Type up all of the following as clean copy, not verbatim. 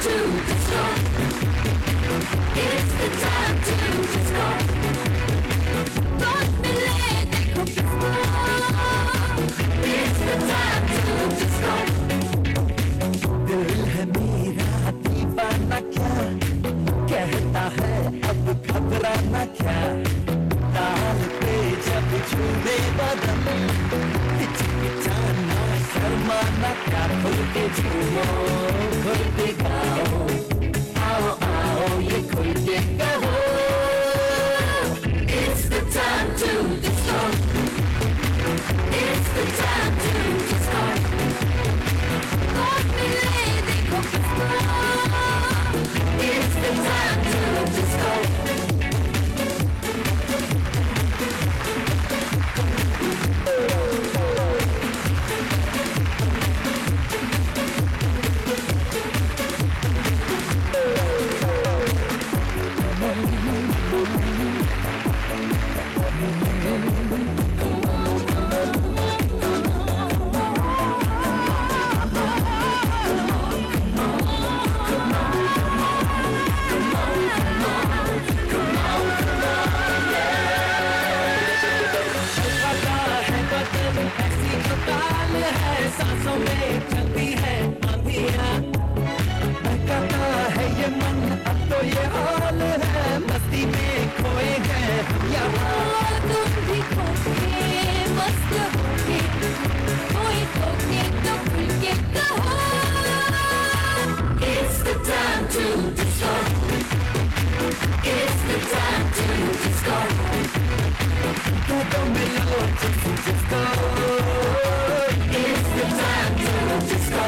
to disco. It's the time to disco. Rock me late, disco. It's the time to disco. दिल है मेरा दीवाना क्या कहता है अब घबराना क्या ताल पे जब झूमे बदन हिचकिचाना शर्माना क्या खुल के झूमो खुल के गाओ आओ आओ ये खुल के कहो It's the time to disco. It's the time to disco. Rock me late, disco. It's the time to disco. सांसों में चलती है आंधियां बहकाता है ये मन अब तो ये हाल है मस्ती में खोए हैं यहाँ तुम भी खोके मस्त होके कोई खोके तो खुल के कहो It's the time to disco. It's the time to disco. कदम मिलो जिसको It's the time to disco.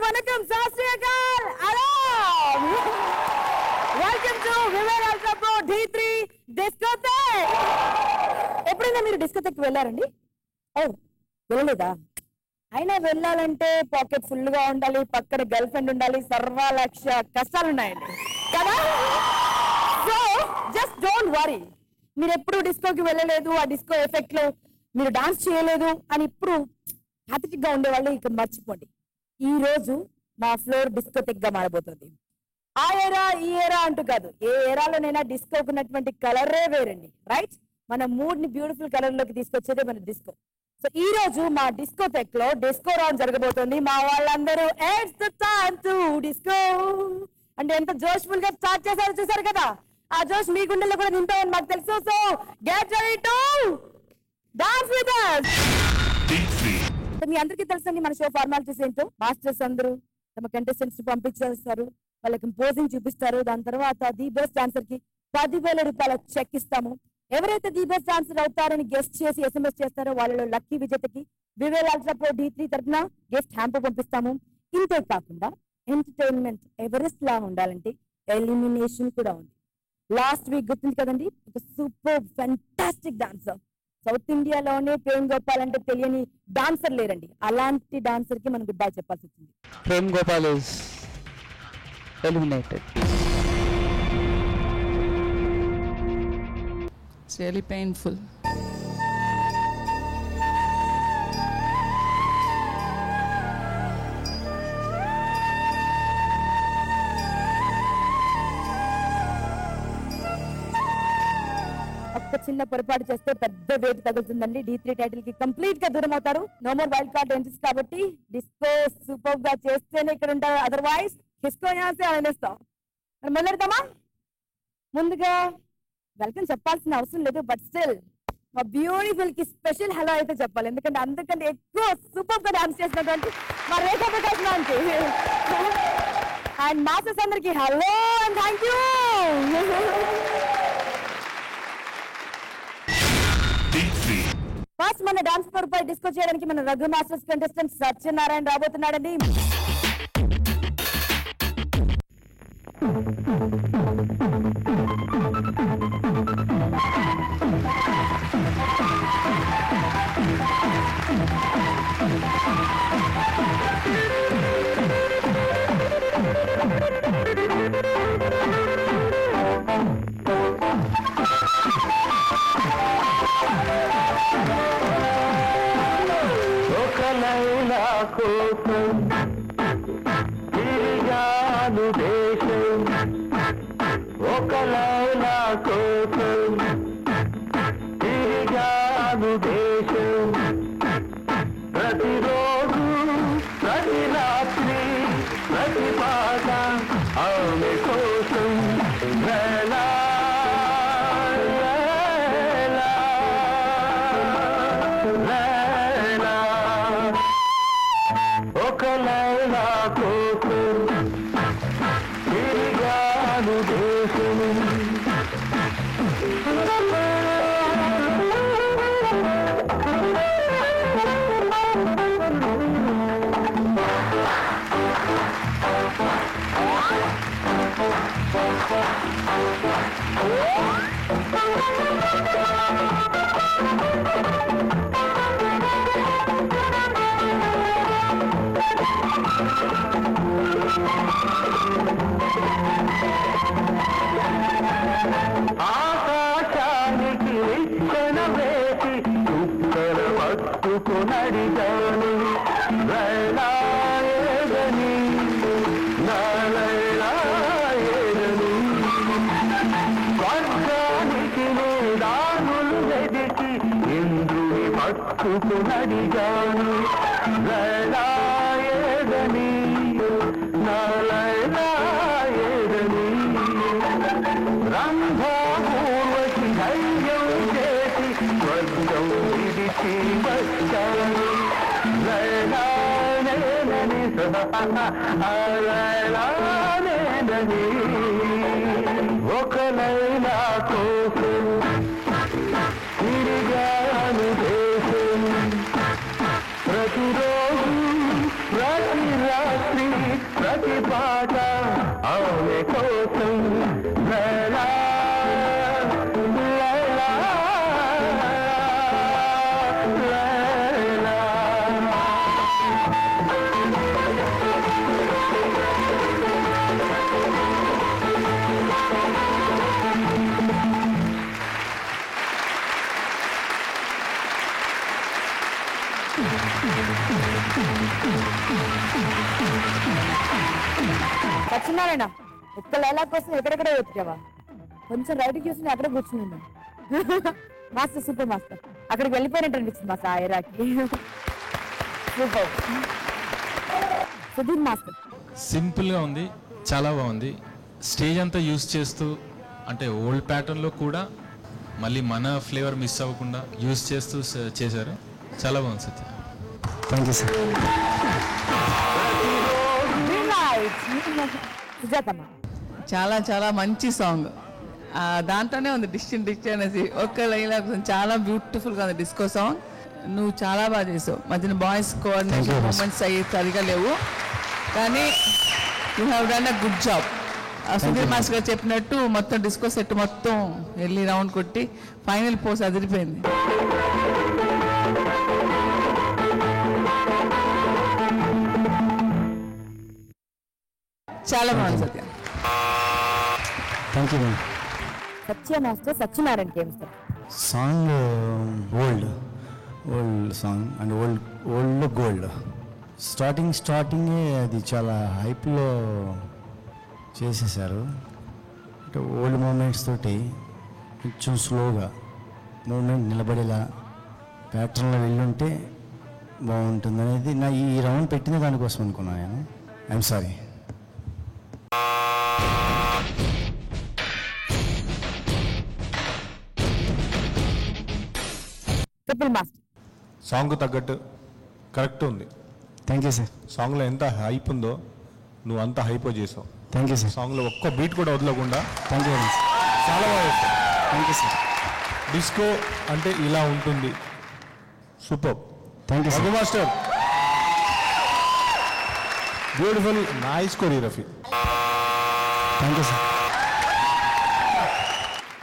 Welcome, Sastriyakal. Welcome to Vivid Ultra Pro D3 Discotheque. ఎప్పుడైనా మీరు డిస్కోథెక్ వెళ్ళారండి? ఓ వెళ్ళలేదా? అయినా వెళ్ళాలంటే పాకెట్ ఫుల్ గా ఉండాలి, పక్కన గర్ల్ ఫ్రెండ్ ఉండాలి, సర్వలక్ష కష్టాలు ఉన్నాయండి కదా. So just don't worry. మీరు ఎప్పుడు డిస్కోకి వెళ్ళలేదు, ఆ డిస్కో ఎఫెక్ట్ లో మీరు డాన్స్ చేయలేదు అని ఇప్పుడు హ్యాపీగా ఉండేవాళ్ళు ఇక మర్చిపోండి. ఈ రోజు మా ఫ్లోర్ డిస్కోథెక్ గా మారబోతుంది. ఆ ఏరా ఈ ఏరా అంటూ కాదు, ఏ ఏరాలోనైనా డిస్కోకు ఉన్నటువంటి కలరే వేరండి, రైట్? మన మూడ్ ని బ్యూటిఫుల్ కలర్ లోకి తీసుకొచ్చేదే మన డిస్కో. సో ఈ రోజు మా డిస్కోథెక్ లో డిస్కో రౌండ్ జరగబోతుంది. మా వాళ్ళందరూ it's the time to disco అంటే ఎంత జోష్ఫుల్ గా స్టార్ట్ చేశారో చూసారు కదా. ఆ జోష్ మీ గుండెల్లో కూడా నింపామని మాకు తెలుసు. So get ready to dance with us. మీ అందరికీ తెలుసండి మన షో ఫార్మాలిటీస్ ఏంటో. మాస్టర్స్ అందరూ తమ కంటెస్టెంట్స్ పంపించేస్తారు, వాళ్ళకి పోజింగ్ చూపిస్తారు. దాని తర్వాత ది బెస్ట్ డాన్సర్ కి 10,000 రూపాయల చెక్ ఇస్తాము. ఎవరైతే ది బెస్ట్ డాన్సర్ అవుతారని గెస్ట్ చేసి SMS చేస్తారో వాళ్ళలో lucky విజేతకి Vivel ultra pro D3 తరఫున గిఫ్ట్ హ్యాంపర్ పంపిస్తాము. ఇంతే కాకుండా ఎంటర్టైన్మెంట్ ఎవరెస్ట్ లా ఉండాలంటే ఎలిమినేషన్ కూడా ఉంది. లాస్ట్ వీక్ గుర్తుంది కదండి, ఒక సూపర్ ఫెంటాస్టిక్ డాన్సర్. సౌత్ ఇండియాలోనే ప్రేమ్ గోపాల్ అంటే తెలియని డాన్సర్ లేరండి. అలాంటి డాన్సర్ కి మనం గుడ్ బై చెప్పాల్సి వచ్చింది. Prem Gopal is eliminated. It's really painful. ఒక్క చిన్న పొరపాటు చేస్తే పెద్ద వేట్ తగులుతుందండి. D3 టైటిల్ కి కంప్లీట్ గా దూరం అవుతారు. No more wild card entries కాబట్టి డిస్కో సూపర్ గా చేస్తేనే ఇక్కడ ఉంటారు, అదర్వైజ్ డిస్కో అనేస్తాం. మరి మొదలెడతామా? ముందుగా వెల్కమ్ చెప్పాల్సిన అవసరం లేదు, బట్ స్టిల్ మా బ్యూటిఫుల్ కి స్పెషల్ హలో అయితే చెప్పాలి. ఎందుకంటే అందుకంటే ఎక్కువ సూపర్ గా డాన్స్ చేసినటువంటి మా రేఖా ప్రకాశ్ మ్యామ్కి అండ్ మాస్టర్స్ అందరికి hello and thank you. First మన డాన్స్ ఫ్లోర్ పై డిస్కో చేయడానికి మన రఘు మాస్టర్స్ కంటెస్టెంట్ సత్యనారాయణ రాబోతున్నాడండి. కోసం తిరిగాను దేశం ఒక లైలా కోసం తిరిగాను దేశం ప్రతిరోజు ప్రతి రాత్రి ప్రతి పాట ఆమె కోసం వేళ ఒక లైలా కోసం తిరిగాను దేశం ఆకాశానికి విచ్చన వేసి చుక్కల పట్టుకునడిగాను లైలాయని లైలాయని స్వర్గానికి దానులు వెదికి ఇంద్రుని పట్టుకునడిగాను లైలాయని లైలాయని రంభాపూర్వకి ధైర్యం చేసి స్వర్గం విడిచి వచ్చాను లైలానేనని లైలానేనని ఒక లైలా కోసం తిరిగాను దేశం ప్రతిరోజు ప్రతి రాత్రి ప్రతి పాట ఆమె కోసం లైలా లైలా లైలా సత్యనారాయణ ఒక్క లైలా కోసం ఎక్కడెక్కడ వెతికావా? కొంచెం రైట్కి చూసి అక్కడ కూర్చున్నాను. Master super master. అక్కడికి వెళ్ళిపోయినట్టు అనిపిస్తుంది మా సాయిరాకి. సూపర్. సుధీర్ మాస్టర్. సింపుల్గా ఉంది, చాలా బాగుంది. స్టేజ్ అంతా యూజ్ చేస్తూ అంటే ఓల్డ్ ప్యాటర్న్లో కూడా మళ్ళీ మన ఫ్లేవర్ మిస్ అవ్వకుండా యూజ్ చేస్తూ చేశారు. చాలా బాగుంది సత్య. Thank you sir. సుజాతమ్మ. చాలా చాలా మంచి సాంగ్. దాంట్లోనే ఉంది డిస్టిన్ అనేసి ఒక్క లైలా చాలా బ్యూటిఫుల్గా ఉంది డిస్కో సాంగ్. నువ్వు చాలా బాగా చేసావు. మధ్యన బాయ్స్ కోఆర్డినేషన్ మూమెంట్స్ అయ్యి సరిగా లేవు, కానీ you have done a good job. Sudheer master గారు చెప్పినట్టు మొత్తం డిస్కో సెట్ మొత్తం వెళ్ళి రౌండ్ కొట్టి ఫైనల్ పోస్ అదిరిపోయింది. చాలా బాగుంది Satya. Thank you ma'am. Satya master సత్యనారాయణకి ఏం sir? Song old song and ఓల్డ్లో గోల్డ్. స్టార్టింగే అది చాలా హైప్లో చేసేసారు. అంటే ఓల్డ్ మూమెంట్స్ తోటి కొంచెం స్లోగా మూమెంట్ నిలబడేలా ప్యాటర్న్లో వెళ్ళుంటే బాగుంటుంది అనేది నా ఈ రౌండ్ పెట్టిన దానికోసం అనుకున్నాను నేను. I'm sorry. Triple master. Song తగ్గట్టు కరెక్ట్ ఉంది. Thank you sir. సాంగ్లో ఎంత హైప్ ఉందో నువ్వు అంత హైప్ చేసావు. Thank you sir. సాంగ్లో ఒక్క బీట్ కూడా వదలకుండా థ్యాంక్ యూ సార్. చాలా బాగా చేస్తావు. Thank you sir. డిస్కో అంటే ఇలా ఉంటుంది. Super. Thank you sir. Raghu master, beautiful nice choreography. Thank you sir.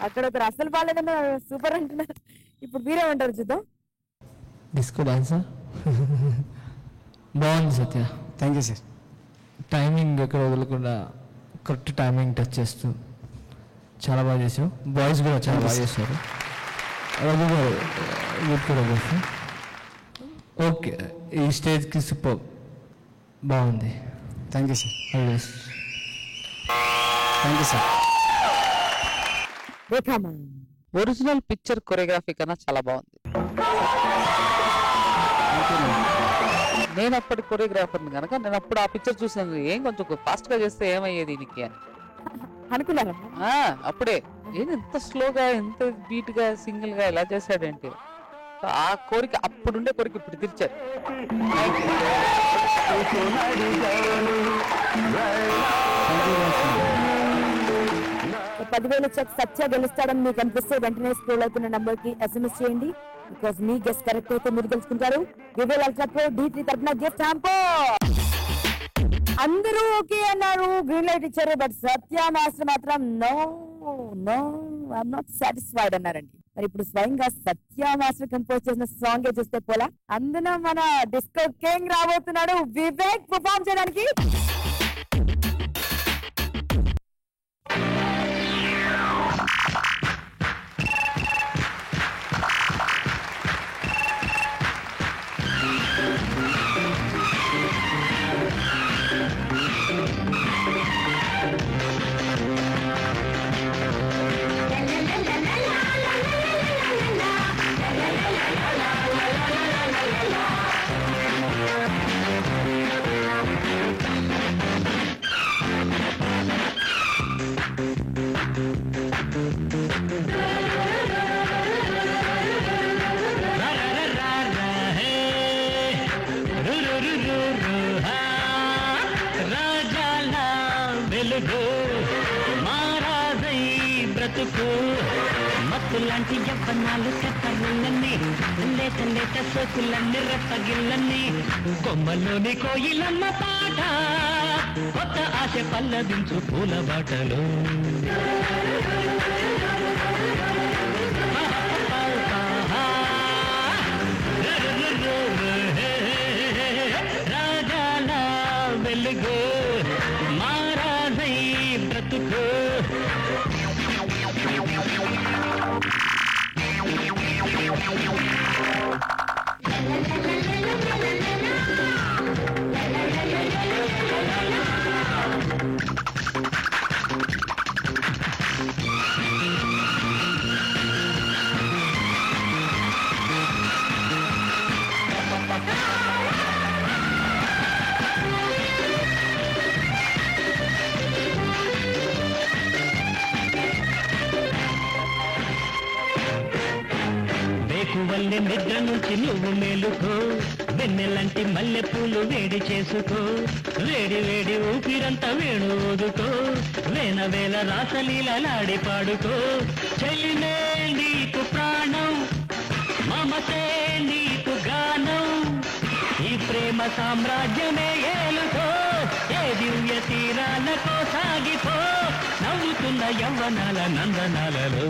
అక్కడ ఒకరు అసలు బాగాలేదన్న సూపర్ అంటున్నారు. ఇప్పుడు మీరేమంటారు చూద్దాం. డిస్కో డాన్సా బాగుంది Satya. Thank you sir. Timing ఎక్కడ వదలకుండా కరెక్ట్ టైమింగ్ టచ్ చేస్తూ చాలా బాగా చేసావు. బాయ్స్ కూడా చాలా బాగా చేశారు. రఘు గారు గుడ్ కొరియోగ్రఫీ. ఓకే, ఈ స్టేజ్కి సూపర్ బాగుంది. Thank you sir. Always thank you sir. రేఖామా ఒరిజినల్ పిక్చర్ కొరియోగ్రఫీ కన్నా చాలా బాగుంది. నేను అప్పటి కొరియోగ్రాఫర్ని కనుక నేను అప్పుడు ఆ పిక్చర్ చూసాను, ఏం కొంచెం ఫాస్ట్ గా చేస్తే ఏమయ్యేది దీనికి అని అనుకున్నారా? అప్పుడే ఏం ఎంత స్లోగా ఎంత బీట్ గా సింగిల్ గా ఇలా చేశాడేంటి, ఆ కోరిక అప్పుడుండే కోరిక ఇప్పుడు తీర్చారు. 10,000 చెక్ సత్య గెలుస్తాడని మీకు అనిపిస్తే వెంటనే స్క్రోల్ అవుతున్న నంబర్ కి SMS చేయండి. బికాస్ మీ గెస్ట్ కరెక్ట్ అయితే మీరు గెలుచుకుంటారు వివేల్ అల్ట్రా ప్రో D3 తరపున గిఫ్ట్ హ్యాంపర్. అందరూ ఓకే అన్నారు, గ్రీన్ లైట్ ఇచ్చారు. బట్ సత్య మాస్టర్ మాత్రం no no I'm not satisfied అన్నారండి. మరి ఇప్పుడు స్వయంగా సత్య మాస్టర్ కంపోజ్ చేసిన సాంగ్ చూస్తే పోలా. అందున మన డిస్కో కింగ్ రాబోతున్నాడు వివేక్ పర్ఫార్మ్ చేయడానికి. మత్తులాంటి యవ్వనాలు కట్టరులన్నీ లేత లేత సోకులన్నీ రెప్పగిల్లన్నీ కొమ్మలోని కోయిలమ్మ పాట కొత్త ఆశ పల్లవించు పూల బాటలు రాజాల వెలుగు మారాజై బ్రతుకు వల్లే నిద్ర నుంచి నువ్వు మేలుకో వెన్నెలంటి మల్లె పూలు వేడి చేసుకో వేడి వేడి ఊపిరంతా వేణు ఊదుకో వేన వేల రాసలీలలాడి పాడుకో చెల్లినే నీకు ప్రాణం మమతే నీకు గానం ఈ ప్రేమ సామ్రాజ్యమే ఏలుకో ఏ దివ్య తీరాలకో సాగిపో నవ్వుతున్న యవ్వనాల నందనాలలో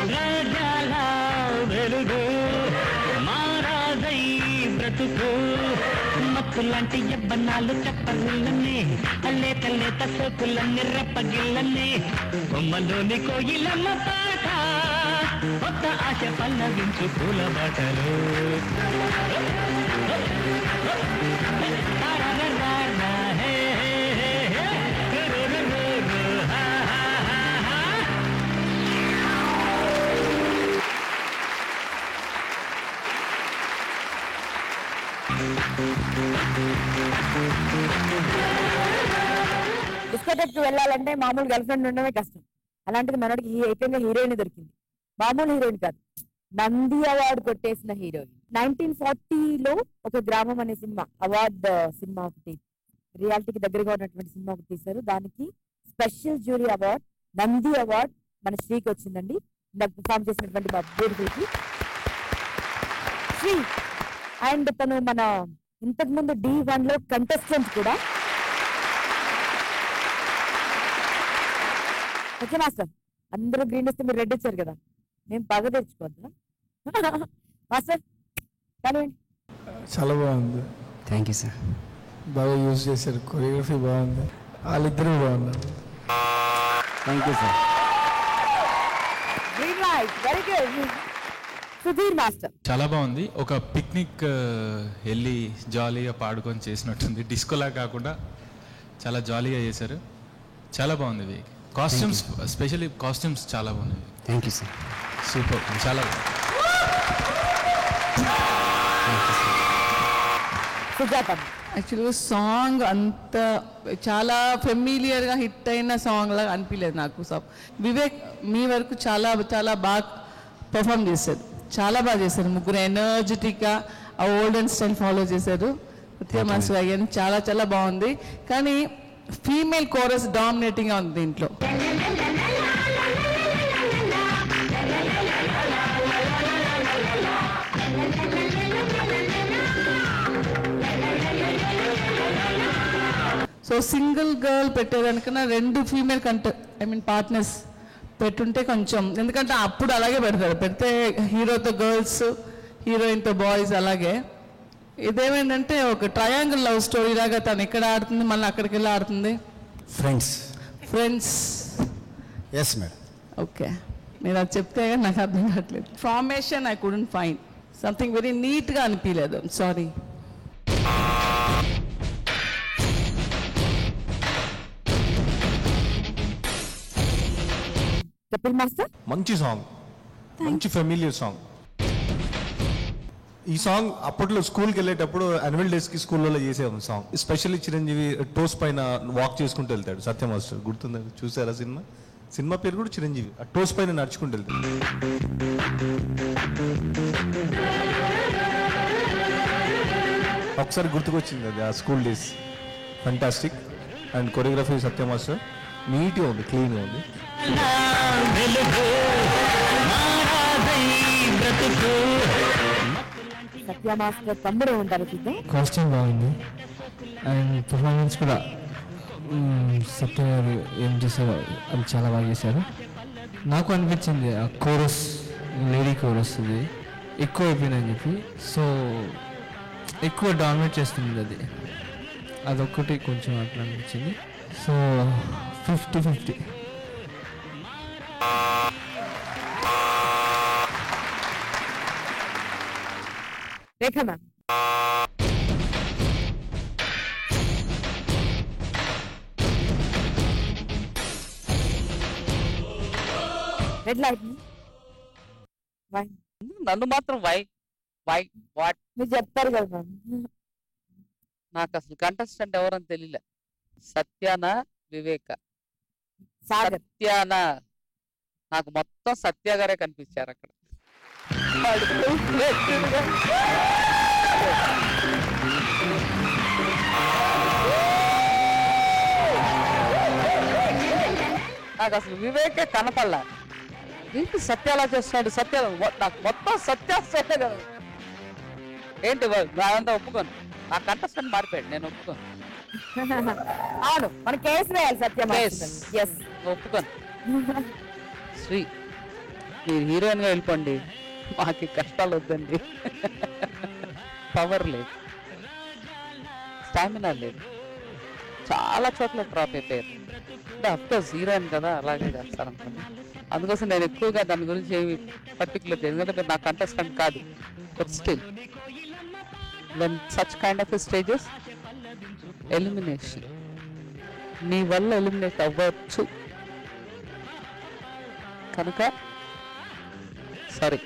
రాజాల వెలుగు మారాజై బ్రతుకు మత్తులాంటి యవ్వనాలు చెప్పరులన్నీ లేత లేత సోకులన్నీ రెప్పగిల్లన్నీ బొమ్మలోని కోయిలమ్మ పాట కొత్త ఆశ పల్లవించు పూల బాటలు డిస్కోటెక్ వెళ్ళాలంటే మామూలు గర్ల్ ఫ్రెండ్ ఉండడమే కష్టం. అలాంటిది మనోడికి ఏకంగా హీరోయిన్ దొరికింది. మామూలు హీరోయిన్ కాదు, నంది అవార్డు కొట్టేసిన హీరోయిన్. 1940లో ఒక గ్రామం అనే సినిమా అవార్డు సినిమా ఒకటి, రియాలిటీకి దగ్గరగా ఉన్నటువంటి సినిమా ఒకటి తీశారు. దానికి special jury award, Nandi award మన శ్రీకి వచ్చిందండి. నాకు పర్ఫామ్ చేసినటువంటి మా బ్యూటిఫుల్ కి శ్రీ. అండ్ తను మన ఇంతకు ముందు D1 లో కంటెస్టెంట్ కూడా. ఓకే మాస్టర్, అందరూ గ్రీన్ ఇస్తే మీరు రెడ్ ఇచ్చారు కదా, మేము బాగా తెచ్చుకోవద్దా మాస్టర్? కానీ చాలా బాగుంది. Thank you sir. బాగా యూజ్ చేశారు, కొరియోగ్రఫీ బాగుంది, వాళ్ళిద్దరూ బాగున్నారు. Thank you sir. Green light, very good. Sudheer master. చాలా బాగుంది. ఒక పిక్నిక్ వెళ్ళి జాలీగా పాడుకొని చేసినట్టుంది. డిస్కోలా కాకుండా చాలా జాలీగా చేశారు. చాలా బాగుంది ఇవి. కాస్ట్యూమ్స్, స్పెషల్లీ కాస్ట్యూమ్స్ చాలా బాగున్నాయి. Thank you sir. సూపర్, చాలా బాగుంది. యాక్చువల్గా సాంగ్ అంత చాలా ఫెమిలియర్గా హిట్ అయిన సాంగ్ లాగా అనిపించలేదు నాకు. వివేక్ మీ వరకు చాలా చాలా బాగా పర్ఫామ్ చేశారు, చాలా బాగా చేశారు. ముగ్గురు ఎనర్జెటిక్గా ఆ ఓల్డెన్ స్టైల్ ఫాలో చేశారు. సత్యమాస్ అయ్యని చాలా చాలా బాగుంది. కానీ ఫీమేల్ కోరస్ డామినేటింగ్గా ఉంది దీంట్లో. సో సింగిల్ గర్ల్ పెట్టేదానికన్నా 2 ఫీమేల్ పార్ట్నర్స్ పెట్టుంటే కొంచెం, ఎందుకంటే అప్పుడు అలాగే పెడతారు, పెడితే హీరోతో గర్ల్స్, హీరోయిన్తో బాయ్స్ అలాగే. ఇదేమైందంటే ఒక ట్రయాంగిల్ లవ్ స్టోరీ లాగా, తను ఎక్కడ ఆడుతుంది మళ్ళీ అక్కడికి వెళ్ళి ఆడుతుంది. Friends yes madam. ఓకే, మీరు అది చెప్తే నాకు అర్థం కావట్లేదు. Formation I couldn't find, something very నీట్గా అనిపించలేదు. సారీ. కపిల్ మాస్టర్. మంచి సాంగ్, మంచి ఫెమిలియర్ సాంగ్. ఈ సాంగ్ అప్పట్లో స్కూల్కి వెళ్ళేటప్పుడు యాన్యువల్ డేస్కి స్కూల్లో చేసేవాం సాంగ్. ఎస్పెషల్లీ చిరంజీవి టోస్ పైన వాక్ చేసుకుంటూ వెళ్తాడు సత్య మాస్టర్, గుర్తుందా? చూసారా సినిమా? సినిమా పేరు కూడా చిరంజీవి. ఆ టోస్ పైన నడుచుకుంటూ వెళ్తాడు. ఒకసారి గుర్తుకొచ్చింది అది, ఆ school days. Fantastic. And choreography Satya master నీట్గా ఉంది, క్లీన్గా ఉంది. సత్య మాస్టర్ తమ్ముడు ఉంటారు చూద్దాం. కాస్ట్యూమ్ బాగుంది అండ్ పర్ఫార్మెన్స్ కూడా. సత్య గారు ఏం చేశారో అది చాలా బాగా చేశారు. నాకు అనిపించింది ఆ కోరస్, లేడీ కోరస్ ఇది ఎక్కువ అయిపోయిందని చెప్పి, సో ఎక్కువ డామినేట్ చేస్తుంది అది, అదొక్కటి కొంచెం అట్లా అనిపించింది. సో 50-50. రేఖ మ్యామ్. Red light. నన్ను మాత్రం వై వాట్ మీరు చెప్తారు కదా మ్యామ్. నాకు అసలు కంటెస్టెంట్ ఎవరని తెలియలే. సత్యానా వివేక? సాగర్. సత్యానా? నాకు మొత్తం సత్య గారే కనిపించారు అక్కడ. నాకు అసలు వివేకే కనపడలా. ఏంటి సత్య అలా చేస్తున్నాడు? సత్య నాకు మొత్తం సత్య కదా. ఏంటి నాదంతా ఒప్పుకోను. నా కంటెస్టెంట్ మారిపోయాడు, నేను ఒప్పుకోను. అవును, మన కేసు వేయాలి సత్య. ఒప్పుకోను. శ్రీ, మీరు హీరోయిన్గా వెళ్ళిపోండి, మాకు కష్టాలు వద్దండి. పవర్ లేదు, స్టామినా లేదు, చాలా చోట్ల డ్రాప్ అయిపోయారు. అంటే అఫ్కోర్స్ హీరోయిన్ కదా, అలాగే చేస్తారనుకోండి. అందుకోసం నేను ఎక్కువగా దాని గురించి ఏమి పర్టికులర్, ఎందుకంటే మీరు నా కంటెస్టెంట్ కాదు. But still when such kind of stages, elimination, నీ వల్ల ఎలిమినేట్ అవ్వచ్చు కనుక సారీ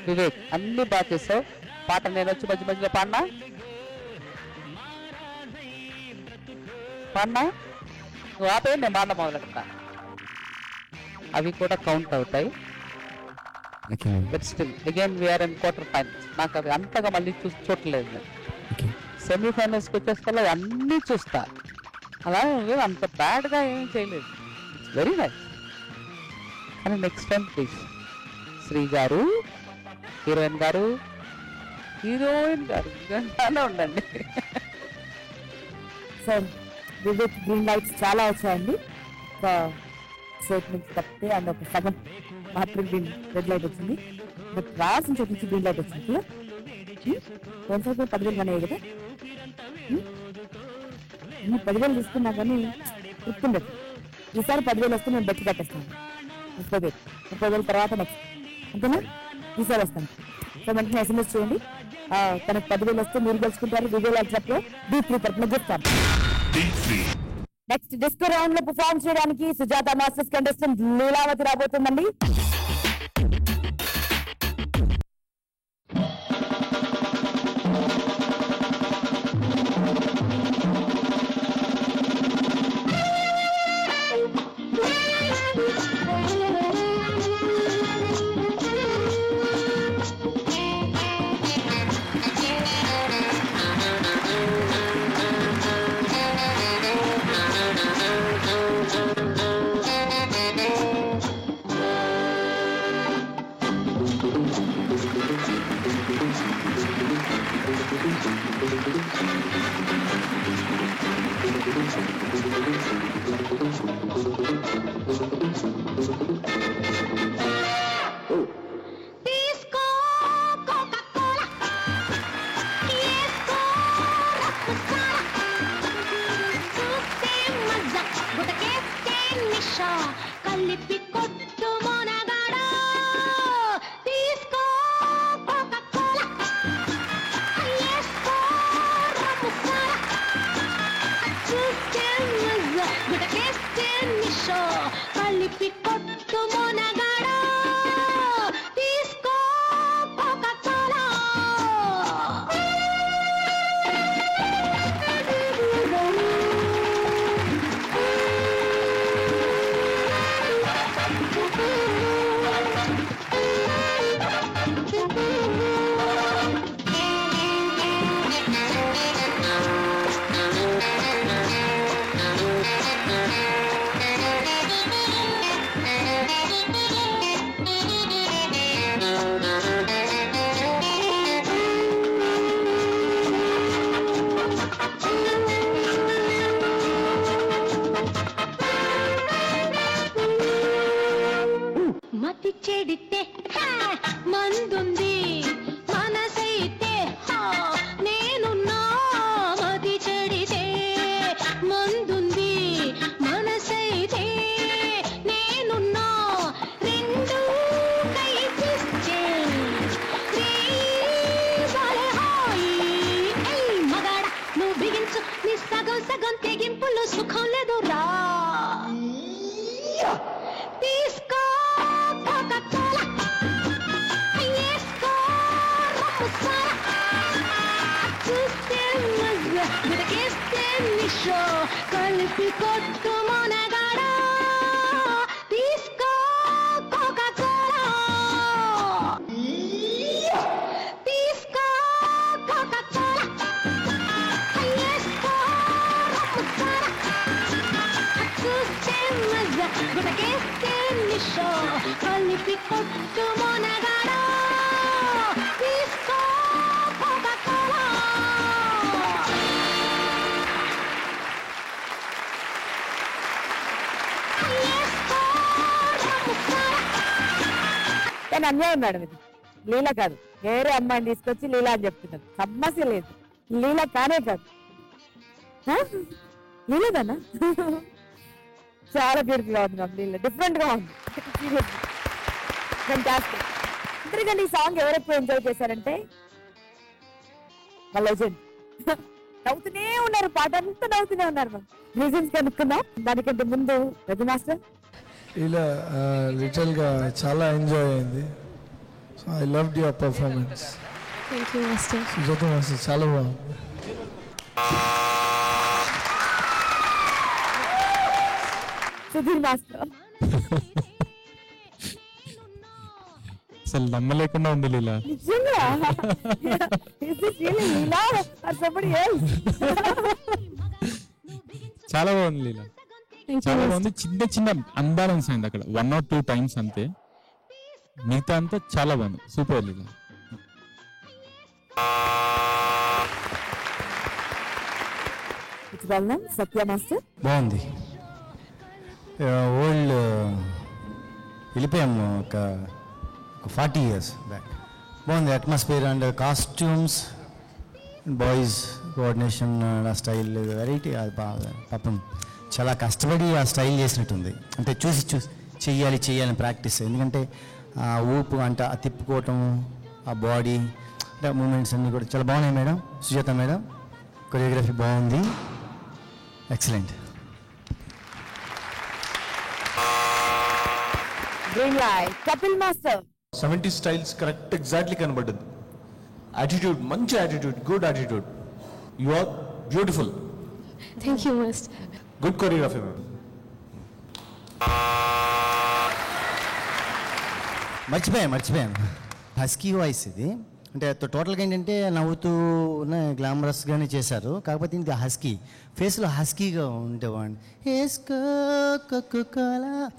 వివేక్, అన్ని బాగా చేసావు. పాట నేను వచ్చి మధ్య మధ్యలో పాడినా నువ్వు ఆపే నేను మాట మొదలెడతా. అవి కూడా కౌంట్ అవుతాయి. But still again we're in quarter finals. నాకు అవి అంతగా మళ్ళీ చూడలేదు నేను. సెమీఫైనల్స్కి వచ్చేసరికి అన్నీ చూస్తా. అలా అంత బ్యాడ్గా ఏమీ చేయలేదు. It's very nice. కానీ నెక్స్ట్ టైం ప్లీజ్ శ్రీ గారు, హీరోయిన్ గారు ఇదంతానే ఉండండి. సార్ వివేక్ గ్రీన్ లైట్స్ చాలా వచ్చాయండి. ఒక షర్ట్ నుంచి తప్పితే అండ్ ఒక సగం మాత్రం గ్రీన్ రెడ్ లైట్ వచ్చింది. బట్ రావాల్సిన చోటు నుంచి గ్రీన్ లైట్ వచ్చింది. కొనసాగి 10,000 అనేవి కదా. నేను 10,000 తీసుకున్నా కానీ గుర్తుండదు. ఈసారి 10,000 వస్తే నేను బెట్టి కట్టేస్తాను. 30,000 తర్వాత నెక్స్ట్ అంతేనా? ఈసారి వస్తాను. సో వెంటనే SMS చేయండి. తనకు 10,000 వస్తే మీరు గెలుచుకుంటారు. విజయ్ వాట్సాప్ లో D3 తరఫున చెప్తాను. నెక్స్ట్ డిస్కో రౌండ్ లో పర్ఫార్మ్ చేయడానికి సుజాత మాస్టర్స్ కంటెస్టెంట్ లీలావతి రాబోతుందండి. కానీ అన్యాయం మేడం, ఇది లీల కాదు, వేరే అమ్మాయిని తీసుకొచ్చి లీల అని చెప్తున్నారు. సమస్య లేదు, లీల కానే కాదు. లీలదన్నా చాలా బ్యూటిఫుల్ గా ఉంది మ్యామ్. లీల డిఫరెంట్ గా ఉంది. ఫెంటాస్టిక్. ఎందుకంటే ఈ సాంగ్ ఎవరెప్పుడు ఎంజాయ్ చేశారంటే మా లెజెండ్. నవ్వుతూనే ఉన్నారు, పాట అంతా నవ్వుతూనే ఉన్నారు మ్యామ్. రీజన్స్ కనుక్కుందాం. దానికంటే ముందు రజు మాస్టర్ ఇలా లిటిల్గా చాలా ఎంజాయ్ అయింది. So I loved your performance. Thank you master. Sujatha master చాలా బాగుంది. సుధీర్ మాస్టర్. అసలు నమ్మలేకుండా ఉంది లీలా. నిజంగా Is this really Leela or somebody else? చాలా బాగుంది లీలా, చాలా బాగుంది. చిన్న చిన్న అన్బ్యాలెన్స్ అయింది అక్కడ 1 or 2 times అంతే, మిగతా అంతా చాలా బాగుంది. సూపర్ లీలా. సత్య మాస్టర్ బాగుంది. ఓల్డ్ వెళ్ళిపోయాము ఒక 40 years బ్యాక్. బాగుంది atmosphere and costumes, boys coordination, ఆ స్టైల్ వెరైటీ. అది బాగా పాపం చాలా కష్టపడి ఆ స్టైల్ చేసినట్టుంది. అంటే చూసి చెయ్యాలని ప్రాక్టీస్. ఎందుకంటే ఆ ఊపు అంటే ఆ తిప్పుకోవటం, ఆ బాడీ అంటే మూమెంట్స్ అన్నీ కూడా చాలా బాగున్నాయి మేడం. సుజాత మేడం కొరియోగ్రఫీ బాగుంది, excellent. Green light Kapil master. 70 styles correct exactly కనబడ్డది. యాటిట్యూడ్, మంచి attitude, good attitude. You are beautiful. Thank you master. Good choreography ma'am. మర్చిపోయాను హస్కీ వాయిస్ ఇది. అంటే టోటల్గా ఏంటంటే నవ్వుతూ గ్లామరస్గానే చేశారు. కాకపోతే ఇది హస్కీ, ఫేస్లో హస్కీగా ఉండేవాడిని.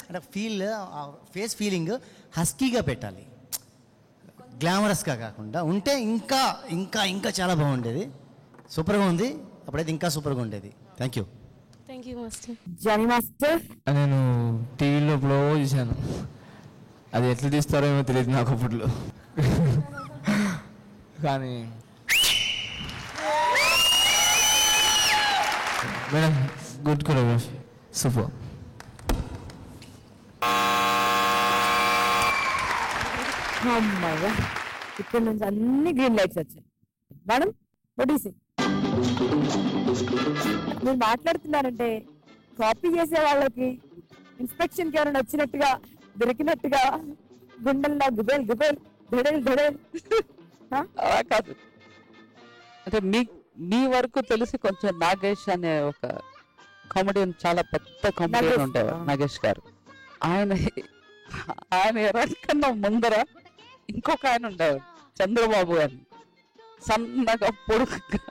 అంటే ఫేస్ ఫీలింగ్ హస్కీగా పెట్టాలి, గ్లామరస్గా కాకుండా ఉంటే ఇంకా ఇంకా ఇంకా చాలా బాగుండేది. సూపర్గా ఉంది, అప్పుడైతే ఇంకా సూపర్గా ఉండేది. Thank you. Thank you master. Jani master. నేను టీవీలో ఎప్పుడో చూశాను, అది ఎట్లా తీస్తారో ఏమో తెలియదు నాకు అప్పట్లో. కానీ మేడం గుడ్ కొరియోగ్రఫీ, సూపర్. అమ్మయ్య, ఇక్కడ నుంచి అన్ని గ్రీన్ లైట్స్ వచ్చాయి. మేడం ఒడిసి మీరు మాట్లాడుతున్నారంటే కాపీ చేసే వాళ్ళకి ఇన్స్పెక్షన్ కి ఎవరైనా వచ్చినట్టుగా దొరికినట్టుగా గుండెల్లో గుబేల్ గుబేల్ ధడేల్ ధడేల్. అలా కాదు, అంటే మీ వరకు తెలిసి కొంచెం నాగేష్ అనే ఒక కామెడియన్, చాలా పెద్ద కామెడియన్ ఉండేవారు నాగేష్ గారు. ఆయన ఎరకన్నా ముందర ఇంకొక ఆయన ఉండేవారు చంద్రబాబు అని, సన్నగా పొడుగుగా.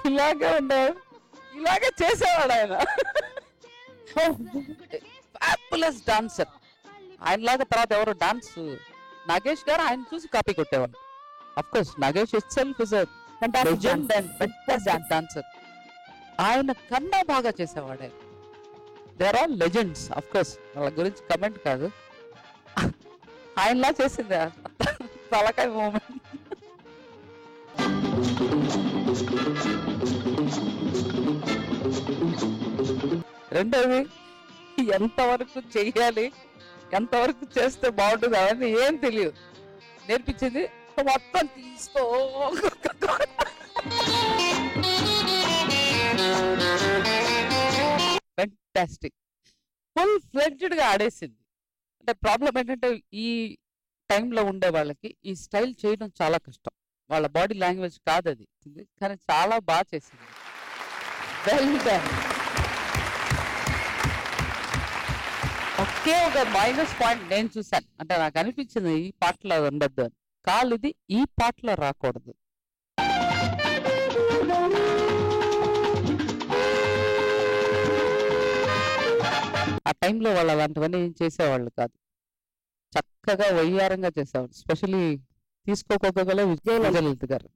ఇలాగే ఉండేవాడు, ఇలాగే చేసేవాడు ఆయన. Fabulous dancer. ఆయనలాగా తర్వాత ఎవరు డాన్స్, నాగేష్ గారు ఆయన చూసి కాపీ కొట్టేవాడు. Of course Nagesh itself is legend and fantastic dancer. ఆయన కన్నా బాగా చేసేవాడు ఆయన. There are legends, of course వాళ్ళ గురించి కమెంట్ కాదు. ఆయనలా చేసింది తలకాయ మూమెంట్. రెండోది, ఎంతవరకు చెయ్యాలి, ఎంతవరకు చేస్తే బాగుంటుంది అవన్నీ ఏం తెలియదు. నేర్పించింది మొత్తం తీసుకో. ఫెంటాస్టిక్, ఫుల్ ఫ్లెడ్జ్డ్ గా ఆడేసింది. అంటే ప్రాబ్లం ఏంటంటే ఈ టైంలో ఉండే వాళ్ళకి ఈ స్టైల్ చేయడం చాలా కష్టం, వాళ్ళ బాడీ లాంగ్వేజ్ కాదు అది, కానీ చాలా బాగా చేసింది. Well done. ఒకే ఒక మైనస్ పాయింట్ నేను చూసాను, అంటే నాకు అనిపించింది ఈ పాటలో ఉండద్దు అని. కాలు ఇది ఈ పాటలో రాకూడదు. ఆ టైంలో వాళ్ళు అలాంటివన్నీ ఏం చేసేవాళ్ళు కాదు, చక్కగా వయ్యారంగా చేసేవాళ్ళు. స్పెషలీ తీసుకోగల Vijayalalitha garu,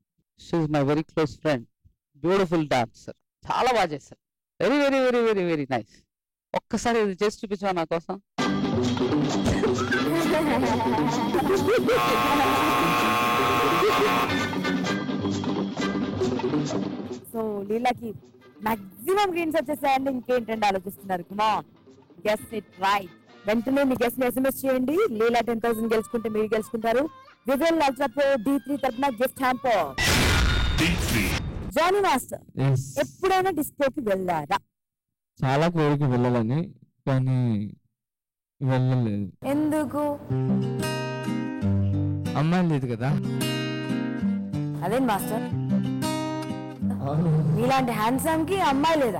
she my very close friend, beautiful dancer, చాలా బాగా చేశారు. Very very very very very nice. ఒక్కసారి ఇది చేసి చూపించవా నా కోసం? సో లీలాకి మాక్సిమం గ్రీన్స్ వచ్చేసాయండి. ఇంకేంటండి ఆలోచిస్తున్నారు? Kumar guess it right. వెంటనే మీ గెస్ ని SMS చేయండి. లీలా 10,000 గెలుచుకుంటే మీరు గెలుచుకుంటారు. విజువల్ అల్ట్రా ప్రో D3 తరపున గిఫ్ట్ హ్యాంపర్. జానీ మాస్టర్, ఎప్పుడైనా డిస్కోకి వెళ్ళారా? చాలా కోరిక వెళ్ళాలని, కానీ వెళ్ళలేదు. ఎందుకు? అమ్మాయి లేదు కదా. అదేం మాస్టర్, ఇలాంటి హ్యాండ్సమ్ కి అమ్మాయి లేదా?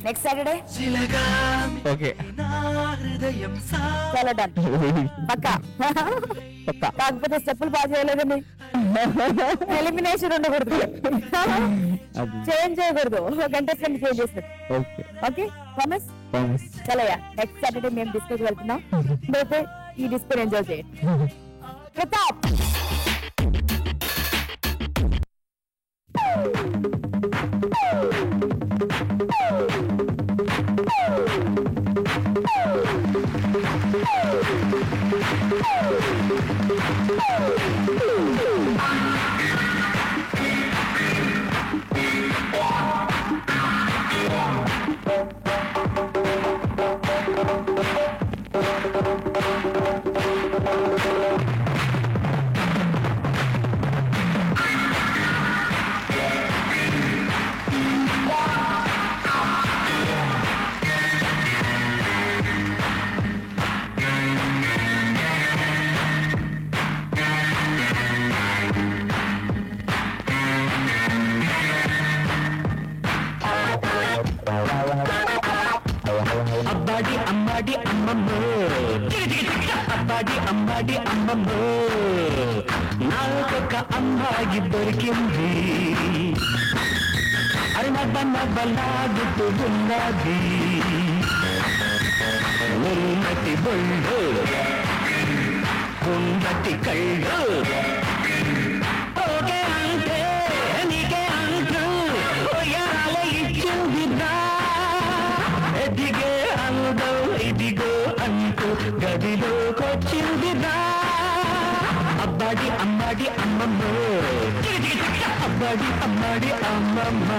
నెక్స్ట్ సాటర్డే ఓకే చాలా డన్ పక్కా. కాకపోతే స్టెప్పులు బాగా చేయలేదని ఎలిమినేషన్ ఉండకూడదు, చేంజ్ చేయకూడదు, కంటెస్టెంట్ చేంజ్ చేస్తారు. Okay okay promise? చలయ్యా నెక్స్ట్ సాటర్డే మేము డిస్కోకి వెళ్తున్నాం. అయితే ఈ డిస్కో ఎంజాయ్ చేయండి. ప్రతాప్ అబ్బాడి అమ్మాడి అమ్మమ్మ, అబ్బాడి అమ్మాడి అమ్మమ్మ, నాకొక అమ్మాయి దొరికింది, అరే నవ్వలాగుతూ ఉన్నది, ఉన్నటి బొళ్ళు ఉన్నటి కళ్ళు, ఓకే అంటే నీకే అంటూ ఉయ్యాల ఇచ్చిందిరా, ఎదిగే అందం ఇదిగో అంటూ గదిలోకొచ్చిందిరా, అబ్బాడి అమ్మాడి అమ్మమ్మ, అబ్బాడి అమ్మాడి అమ్మమ్మ.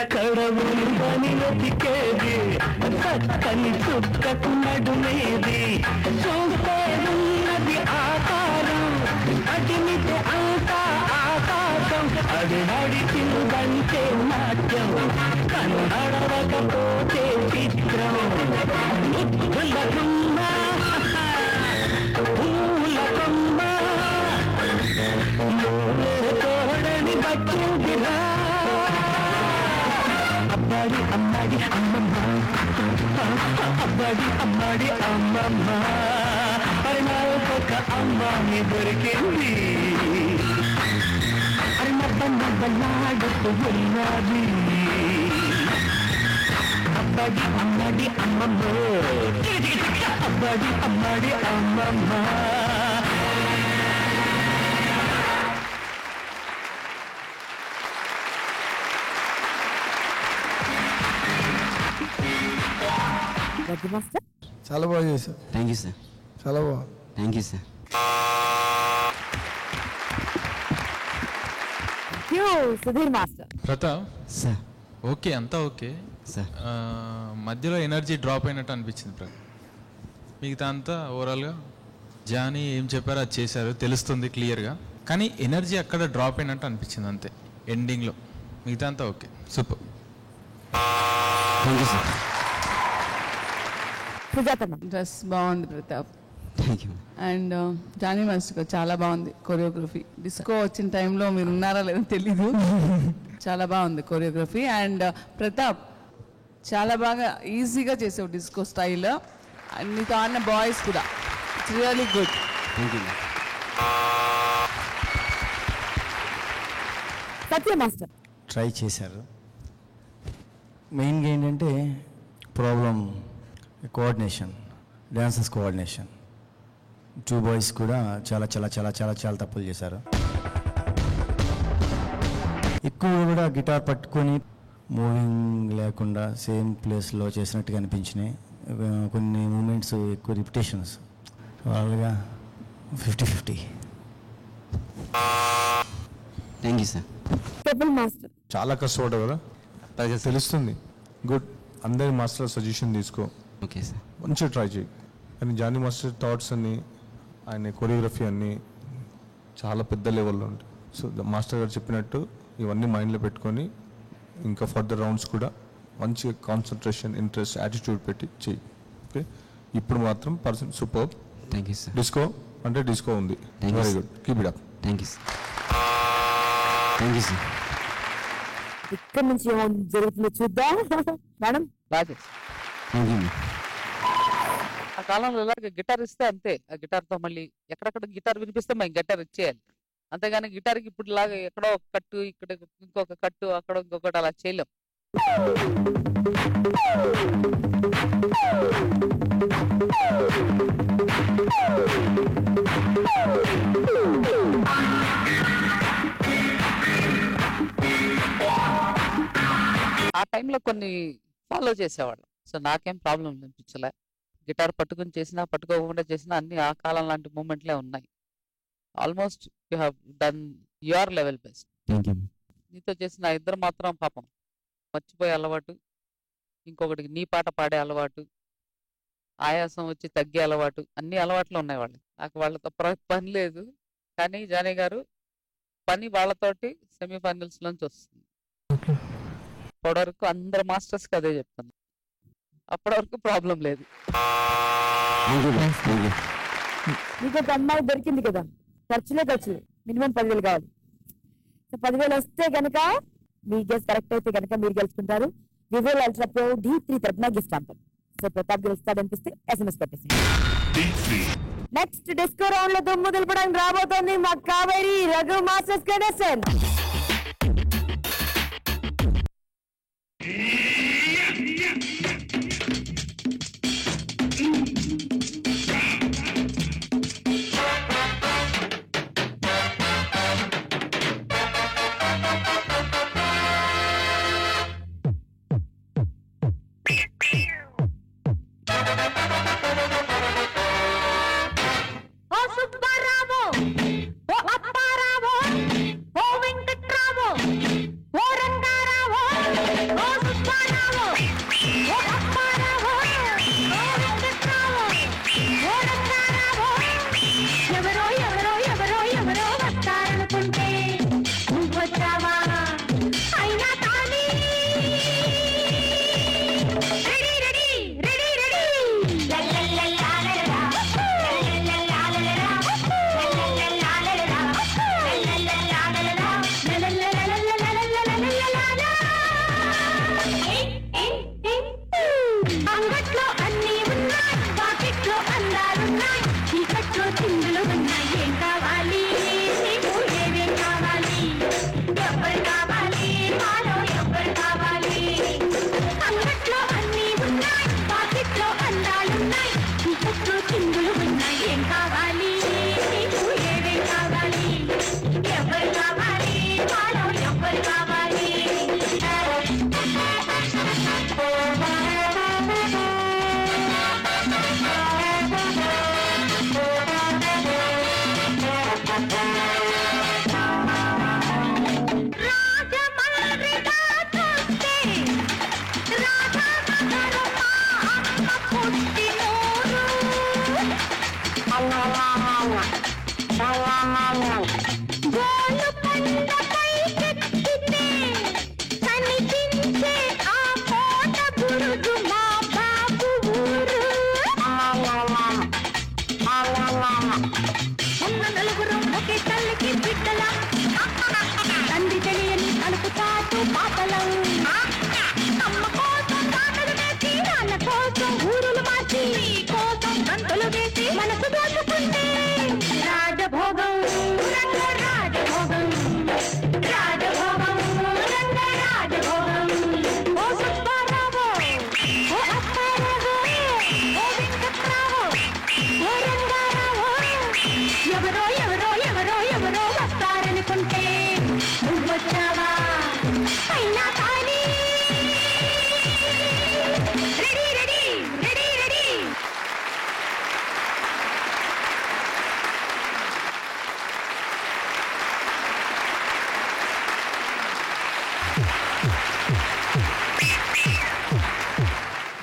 ఎక్కడ ఉందని వెతికేది, చక్కని చుక్కకు నడుమేది, చూస్తే ఉన్నది ఆకారం, అడిమితే అంతా ఆకాశం, అది నడిచిందంటే నాట్యం, కను నడవకపోతే చిత్రం, ముద్దుల కొమ్మ పూల కొమ్మ తోడని పట్టిందిరా, అబ్బాడి అమ్మాడి అమ్మమ్మ, అబ్బాడి అమ్మాడి అమ్మమ్మ, అరే నాకొక అమ్మాయి దొరికింది, అరే నవ్వలాడుతూ ఉన్నది, అబ్బాడి అమ్మాడి అమ్మమ్మ, అబ్బాడి అమ్మాడి అమ్మమ్మ. మాస్టర్ చాలా బాగా చేశారు. Thank you sir. చాలా బాగా. Thank you sir. Sudheer master. Pratap sir. Okay అంతా ఓకే సార్. మధ్యలో ఎనర్జీ డ్రాప్ అయినట్టు అనిపించింది ప్రతాప్. మిగతా అంతా ఓవరాల్గా జానీ ఏం చెప్పారో అది చేశారు, తెలుస్తుంది క్లియర్గా, కానీ ఎనర్జీ అక్కడ డ్రాప్ అయినట్టు అనిపించింది అంతే ఎండింగ్లో. మిగతా అంతా okay, super. Thank you sir. Dress బాగుంది Pratap. Thank you. And Jani master చాలా బాగుంది కొరియోగ్రఫీ. డిస్కో వచ్చిన టైంలో మీరు ఉన్నారా లేదో తెలీదు, చాలా బాగుంది కొరియోగ్రఫీ. అండ్ ప్రతాప్ చాలా బాగా ఈజీగా చేసావు డిస్కో స్టైల్. నీతో ఆడిన బాయ్స్ కూడా it's really good. Thank you. Satya master try చేశారు. మెయిన్గా ఏంటంటే problem coordination, dancers coordination. 2 boys కూడా చాలా చాలా చాలా చాలా చాలా తప్పులు చేశారు. ఎక్కువ కూడా గిటార్ పట్టుకొని మూవింగ్ లేకుండా సేమ్ ప్లేస్లో చేసినట్టుగా అనిపించినాయి. కొన్ని మూమెంట్స్ ఎక్కువ రిపిటేషన్స్, వాళ్ళగా 50-50. Thank you sir. Triple master చాలా కష్టపడ్డావు కదా, తెలుస్తుంది. గుడ్. అందరి మాస్టర్ సజెషన్ తీసుకో, ఓకే సార్. మంచిగా ట్రై చేయి. కానీ జానీ మాస్టర్ థాట్స్ అన్నీ, ఆయన కొరియోగ్రఫీ అన్నీ చాలా పెద్ద లెవెల్లో ఉంటాయి. సో మాస్టర్ గారు చెప్పినట్టు ఇవన్నీ మైండ్లో పెట్టుకొని ఇంకా ఫర్దర్ రౌండ్స్ కూడా మంచిగా కాన్సన్ట్రేషన్, ఇంట్రెస్ట్, యాటిట్యూడ్ పెట్టి చెయ్యి. ఓకే, ఇప్పుడు మాత్రం person super. Thank you sir. Disco అంటే డిస్కో ఉంది. Very good, keep it up. Thank you sir. Thank you sir. ఇక్కడ నుంచి ఏమో జరుగుతుందో చూద్దాం. మేడం బాగా థ్యాంక్ యూ. ఆ కాలంలో ఇలాగ గిటార్ ఇస్తే అంతే, ఆ గిటార్తో మళ్ళీ ఎక్కడెక్కడ గిటార్ వినిపిస్తే మనం గిటార్ ఇచ్చేయాలి. అంతేగాని గిటార్కి ఇప్పుడు లాగా ఎక్కడో ఒక కట్టు, ఇక్కడ ఇంకొక కట్టు, అక్కడ ఇంకొకటి అలా చేయలేం. ఆ టైంలో కొన్ని ఫాలో చేసేవాళ్ళం. సో నాకేం ప్రాబ్లం అనిపించలే. గిటార్ పట్టుకుని చేసినా పట్టుకోకుండా చేసినా అన్ని ఆ కాలం లాంటి మూమెంట్లే ఉన్నాయి. Almost you have done your level best. Thank you. నీతో చేసిన ఇద్దరు మాత్రం పాపం మర్చిపోయే అలవాటు, ఇంకొకటికి నీ పాట పాడే అలవాటు, ఆయాసం వచ్చి తగ్గే అలవాటు, అన్ని అలవాట్లు ఉన్నాయి వాళ్ళకి. నాకు వాళ్ళతో పని లేదు. కానీ జానీ గారు పని వాళ్ళతోటి సెమీఫైనల్స్ నుంచి వస్తుంది. అప్పటి వరకు అందరు మాస్టర్స్కి అదే చెప్తాను, అప్పటి వరకు ప్రాబ్లం లేదు. మీకు ఒక అమ్మాయి దొరికింది కదా, ఖర్చులే మినిమం 10,000 కావాలి. 10,000 వస్తే కనుక మీ గెస్ కరెక్ట్ అయితే కనుక మీరు గెలుచుకుంటారు. వివోల్ అల్ట్రా ప్రో D3 తరపున గిఫ్ట్ అంటారు. సో ప్రతాప్ గెలుస్తాడు అనిపిస్తే SMS పెట్టేసి. నెక్స్ట్ డిస్కో రౌండ్ లో దుమ్ము దులపడానికి రాబోతోంది మా Kaveri Raghu masters connection.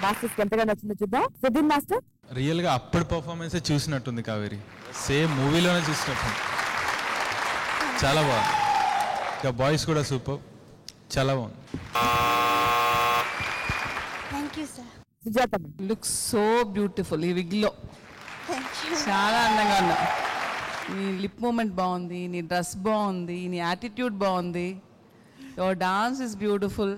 Masters ఎంతగా నచ్చిందో చూద్దాం. సుధీర్ మాస్టర్ రియల్గా అప్పటి పర్ఫార్మెన్సే చూసినట్టుంది కావేరి, సేమ్ మూవీలోనే చూసినట్టుంది. చాలా బాగుంది. ఇంకా బాయ్స్ కూడా సూపర్, చాలా బాగుంది. Thank you sir. Sujatha look so beautiful ఈ విగ్లో, థ్యాంక్ యూ. చాలా అందంగా ఉన్నా. నీ లిప్ మూమెంట్ బాగుంది, నీ డ్రెస్ బాగుంది, నీ యాటిట్యూడ్ బాగుంది, your dance is beautiful.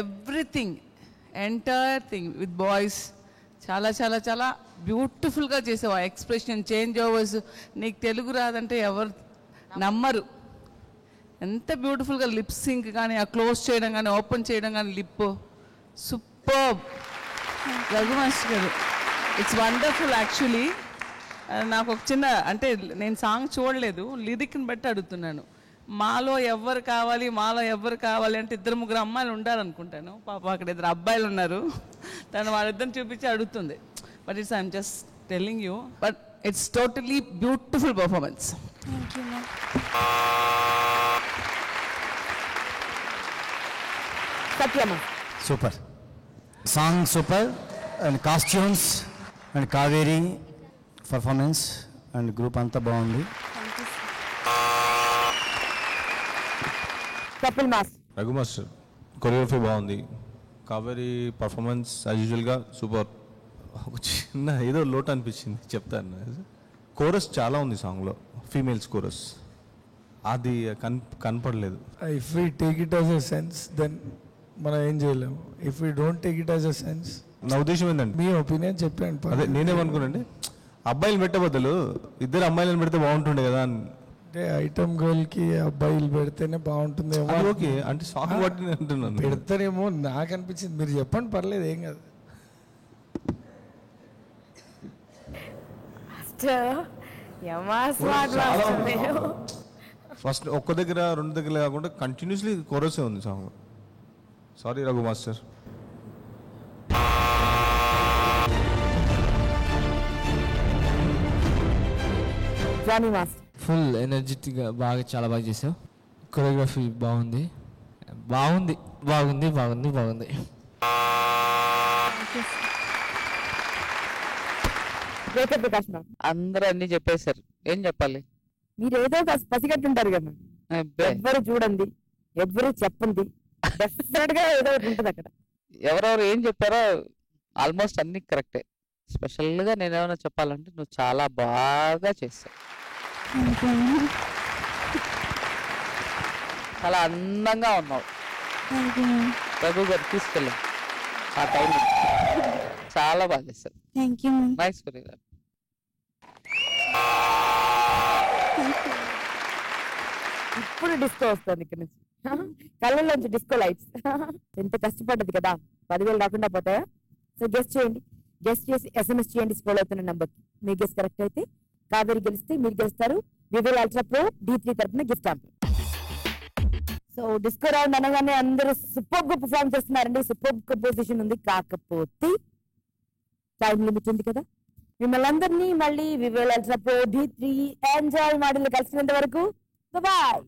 Everything, entire thing with boys చాలా చాలా చాలా బ్యూటిఫుల్గా చేసావు. ఆ ఎక్స్ప్రెషన్, చేంజ్ ఓవర్స్, నీకు తెలుగు రాదంటే ఎవరు నమ్మరు. ఎంత బ్యూటిఫుల్గా లిప్ సింక్ కానీ, ఆ క్లోజ్ చేయడం కానీ, ఓపెన్ చేయడం కానీ, లిప్ సూపర్. రఘు మాస్టర్ గారు, ఇట్స్ వండర్ఫుల్. యాక్చువల్లీ నాకు ఒక చిన్న, అంటే నేను సాంగ్ చూడలేదు, లిరిక్ని బట్టి అడుగుతున్నాను. మాలో ఎవరు కావాలి, మాలో ఎవరు కావాలి అంటే 2-3 అమ్మాయిలు ఉండాలనుకుంటాను. పాప అక్కడ 2 అబ్బాయిలు ఉన్నారు, తను వాళ్ళిద్దరిని చూపించి అడుగుతుంది. But it's I'm just telling you, but it's totally beautiful performance. Thank you ma'am. Satyamma super song, super and costumes and Kaveri performance and group అంతా బాగుంది. Kapil mass Raghu master choreography బాగుంది. కావేరి పర్ఫార్మెన్స్ యాజ్ యూజువల్గా సూపర్. ఒక చిన్న ఏదో లోటు అనిపించింది, చెప్తాను. కోరస్ చాలా ఉంది సాంగ్లో, ఫీమేల్స్ కోరస్, అది కనపడలేదు. If we take it as a sense then మనం ఏం చేయలేము. If we don't take it as a sense, నా ఉద్దేశం ఏంటంటే, మీ ఒపీనియన్ చెప్పండి. అదే నేనేమనుకున్నాండి, అబ్బాయిలు పెట్టే బదులు 2 అమ్మాయిలను పెడితే బాగుంటుండే కదా అని. అంటే ఐటమ్ గర్ల్ కి అబ్బాయిలు పెడితేనే బాగుంటుందేమో. ఓకే అంటే సాంగ్ బట్టి అంటున్నాను. పెడతారేమో నాకు అనిపించింది, మీరు చెప్పండి, పర్లేదు, ఏం కాదు. ఫస్ట్ ఒక్క దగ్గర 2 దగ్గర కాకుండా కంటిన్యూస్లీ కోరసే ఉంది song. Sorry Raghu master. Jani mass full ఎనర్జెటిక్గా బాగా, చాలా బాగా చేసావు. కొరియోగ్రఫీ బాగుంది, బాగుంది బాగుంది బాగుంది బాగుంది. ప్రకాష్ మ్యామ్ అందరూ అన్ని చెప్పేశారు, ఏం చెప్పాలి? మీరు ఏదో పసిగట్టుంటారు కదా, అబ్బే, ఎవ్వరు చూడండి, ఎవ్వరు చెప్పండి, డెఫినెట్ గా ఏదో ఒకటి ఉంటుంది అక్కడ. ఎవరెవరు ఏం చెప్పారో ఆల్మోస్ట్ అన్ని కరెక్టే. స్పెషల్గా నేనేమైనా చెప్పాలంటే నువ్వు చాలా బాగా చేసావు, చాలా అందంగా ఉన్నావు. రఘు గారు తీసుకెళ్ళాం ఆ టైం, చాలా బాగా చేశారు. Thank you ma'am. Nice choreography. ఇప్పుడు డిస్కో వస్తుంది ఇక్కడ నుంచి, కళ్ళల్లోంచి డిస్కో లైట్స్. ఎంత కష్టపడ్డది కదా, 10,000 రాకుండా పోతాయా? సో గెస్ట్ చేయండి, గెస్ట్ చేసి SMS చేయండి స్క్రోల్ అవుతున్న నంబర్కి. మీ గెస్ట్ కరెక్ట్ అయితే కావేరి గెలిస్తే మీరు గెలుస్తారు వివో అల్ట్రా ప్రో D3 తరఫున gift hamper. So disco round అనగానే అందరూ సూపర్ గా పర్ఫార్మ్ చేస్తున్నారండి, సూపర్ కంపోజిషన్ ఉంది. కాకపోతే టైం లిమిట్ ఉంది కదా, మిమ్మల్ని అందరినీ మళ్ళీ Vivo ultra pro D3 enjoy model కలిసినంత వరకు బాయ్.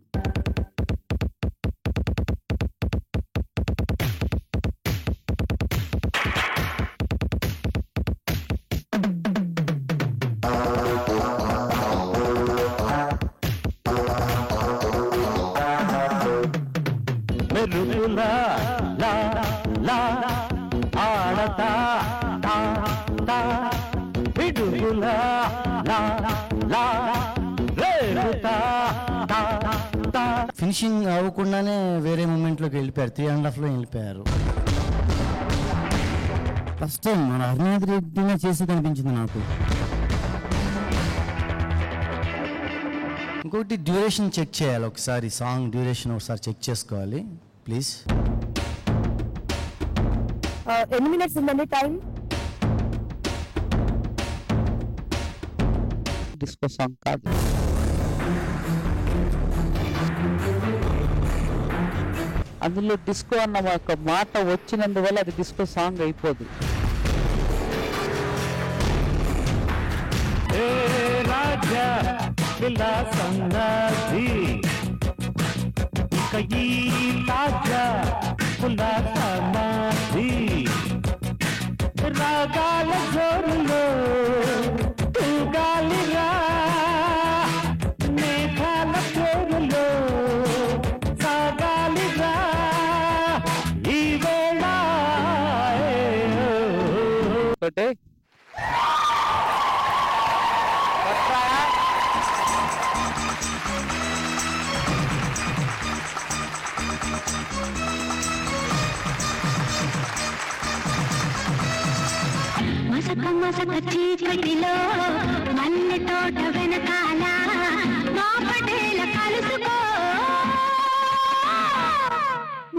మెరుపులా లా లా ఆడతా తా తా, పిడుగులా లా లా రేగుతా తా తా. ఫినిషింగ్ అవ్వకుండానే వేరే మూమెంట్లోకి వెళ్ళిపోయారు, 3.5లో వెళ్ళిపోయారు. ఫస్ట్ టైం మన అరుణాథ్ రెడ్డినే చేసి కనిపించింది నాకు. ఇంకొకటి డ్యూరేషన్ చెక్ చేయాలి ఒకసారి, సాంగ్ డ్యూరేషన్ ఒకసారి చెక్ చేసుకోవాలి ప్లీజ్. ఎన్ని మినిట్స్ ఉందండి టైం? డిస్కో సాంగ్ కాదు, అందులో డిస్కో అన్న ఒక మాట వచ్చినందువల్ల అది డిస్కో సాంగ్ అయిపోదు. రాజా విలాసంగాది ఇక ఈ తాజా ఉల్లాసమాది రాగాల జోరులో తూగాలిరా మేఘాల జోరులో సాగాలిరా ఈ వేళ ఒకటే మసక మసక చీకటిలో మల్లె తోట వెనకాల మా పటేల కలుసుకో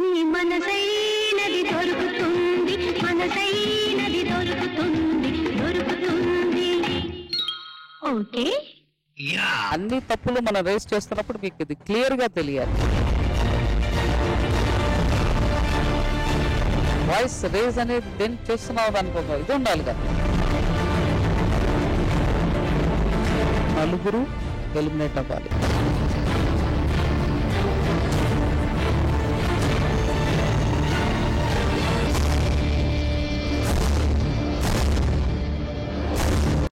నీ మనసైనది దొరుకుతుంది మనసైనది దొరుకుతుంది దొరుకుతుంది. ఓకే అన్ని తప్పులు మనం రేస్ చేస్తున్నప్పుడు మీకు ఇది క్లియర్ గా తెలియాలి. వాయిస్ రేజ్ అనేది దేని చేస్తున్నావు అనుకోగా ఇది ఉండాలి కదా. నలుగురు ఎలిమినేట్ అవ్వాలి.